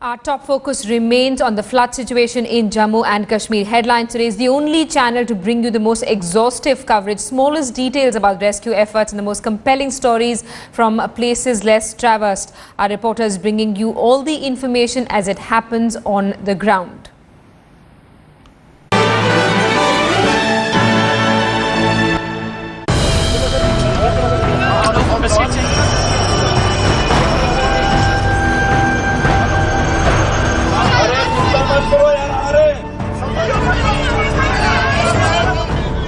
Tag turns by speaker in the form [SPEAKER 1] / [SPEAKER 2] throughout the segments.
[SPEAKER 1] Our top focus remains on the flood situation in Jammu and Kashmir. Headline today is the only channel to bring you the most exhaustive coverage, smallest details about rescue efforts and the most compelling stories from places less traversed. Our reporter is bringing you all the information as it happens on the ground.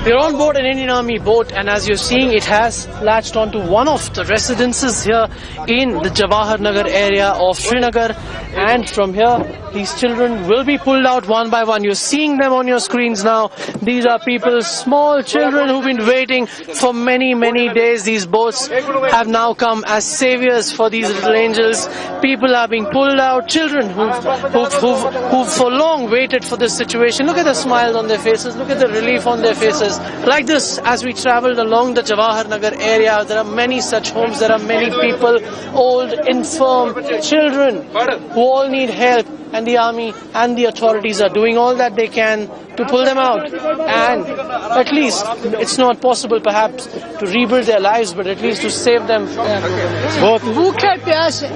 [SPEAKER 2] We're on board an Indian Army boat, and as you're seeing, it has latched onto one of the residences here in the Jawahar Nagar area of Srinagar. And from here, these children will be pulled out one by one. You're seeing them on your screens now. These are people, small children who've been waiting for many, many days. These boats have now come as saviors for these little angels. People are being pulled out. Children who've for long waited for this situation. Look at the smiles on their faces. Look at the relief on their faces. Like this, as we traveled along the Jawahar Nagar area, there are many such homes. There are many people, old, infirm, children who all need help, and the army and the authorities are doing all that they can to pull them out. And at least it's not possible perhaps to rebuild their lives, but at least to save them.
[SPEAKER 3] भूखे प्यासे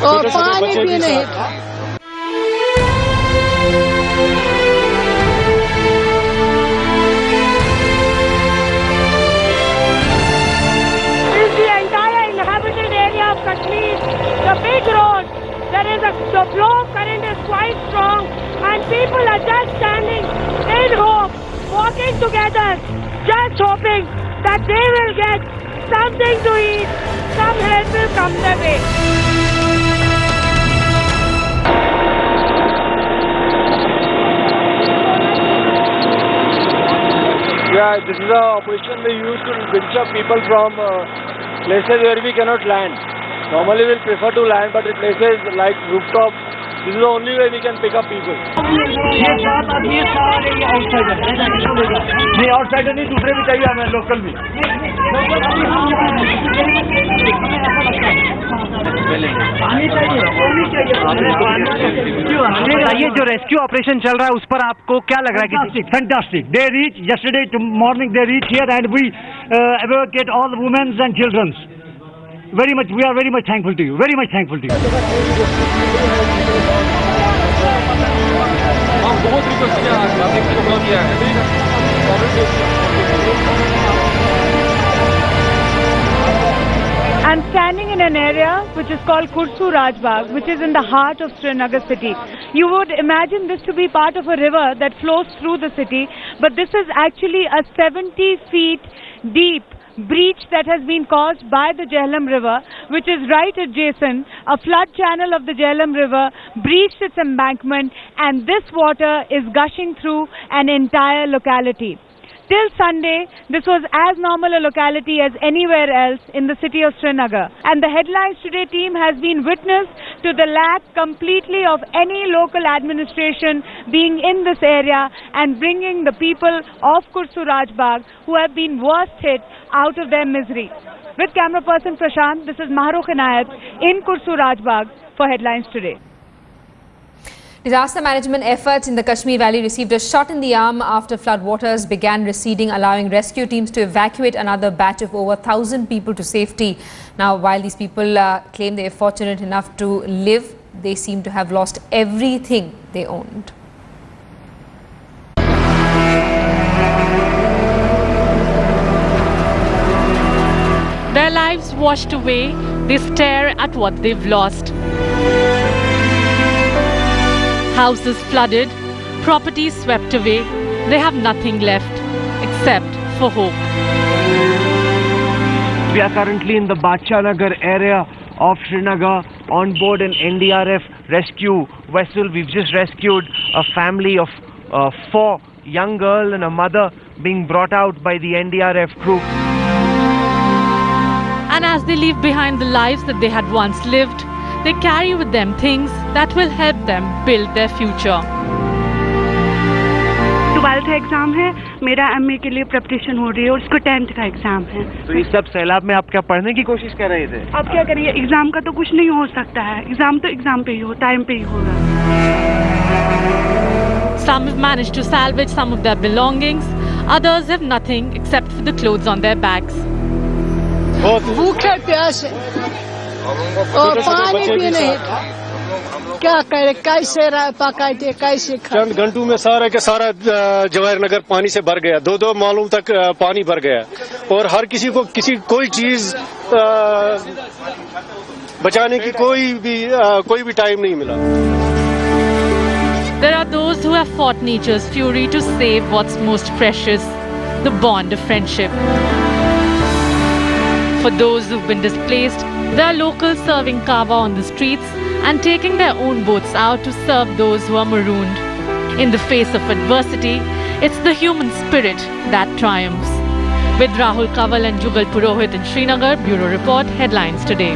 [SPEAKER 3] और पानी भी नहीं था. The entire inhabited area of Kashmir, the big road, the flow current is quite strong, and people are just standing in hope, walking together, just hoping that they will get something to eat, some help will come their way.
[SPEAKER 4] Yeah, this is an operation we use to bring up people from places where we cannot land. Normally we'll prefer to land, but in places like rooftop, this is the only way we can pick up people. नहीं outsider नहीं, दूसरे भी चाहिए हमें, local भी.
[SPEAKER 5] ये जो rescue operation चल रहा है उस पर आपको क्या लग रहा है कि fantastic. They reach yesterday morning. They reach here and we evacuate all the women and children. Very much, we are very much thankful to you. Very much thankful to you.
[SPEAKER 3] I'm standing in an area which is called Kursu Rajbagh, which is in the heart of Srinagar city. You would imagine this to be part of a river that flows through the city, but this is actually a 70 feet deep breach that has been caused by the Jhelum River, which is right adjacent. A flood channel of the Jhelum River breached its embankment, and this water is gushing through an entire locality. Till Sunday, this was as normal a locality as anywhere else in the city of Srinagar. And the Headlines Today team has been witness to the lack completely of any local administration being in this area and bringing the people of Kursu Rajbagh, who have been worst hit, out of their misery. With camera person Prashant, this is Mahrukh Inayat in Kursu Rajbagh for Headlines Today.
[SPEAKER 1] Disaster management efforts in the Kashmir Valley received a shot in the arm after flood waters began receding, allowing rescue teams to evacuate another batch of over 1,000 people to safety. Now, while these people claim they are fortunate enough to live, they seem to have lost everything they owned.
[SPEAKER 6] Their lives washed away, they stare at what they've lost. Houses flooded, properties swept away, they have nothing left except for hope.
[SPEAKER 5] We are currently in the Badshahnagar area of Srinagar on board an NDRF rescue vessel. We've just rescued a family of 4 young girls and a mother being brought out by the NDRF crew.
[SPEAKER 6] And as they leave behind the lives that they had once lived, they carry with them things that will help them build their future.
[SPEAKER 3] So while 12th exam है, मेरा MA के लिए preparation हो रही है और उसको 10th का एग्ज़ाम है।
[SPEAKER 5] तो इस सब सैलाब में आप क्या पढ़ने की कोशिश कर रहे थे?
[SPEAKER 3] अब क्या करिए, एग्ज़ाम का तो कुछ नहीं हो सकता है, एग्ज़ाम तो एग्ज़ाम पे ही हो, टाइम पे ही होगा।
[SPEAKER 6] Some have managed to salvage some of their belongings. Others have nothing except for the clothes on their backs.
[SPEAKER 7] भूखे प्यासे और पानी भी नहीं था, क्या करे, कैसे पकाते, कैसे खाए।
[SPEAKER 8] चंद घंटों में सारा के सारा जवाहर नगर पानी से भर गया, 2-2 मालूम तक पानी भर गया और हर किसी को कोई चीज बचाने की कोई भी टाइम नहीं मिला।
[SPEAKER 6] There are those who have fought nature's fury to save what's most precious, the bond of friendship. For those who've been displaced, there are locals serving kava on the streets and taking their own boats out to serve those who are marooned. In the face of adversity, it's the human spirit that triumphs. With Rahul Kaval and Jugal Purohit in Srinagar, Bureau Report, Headlines Today.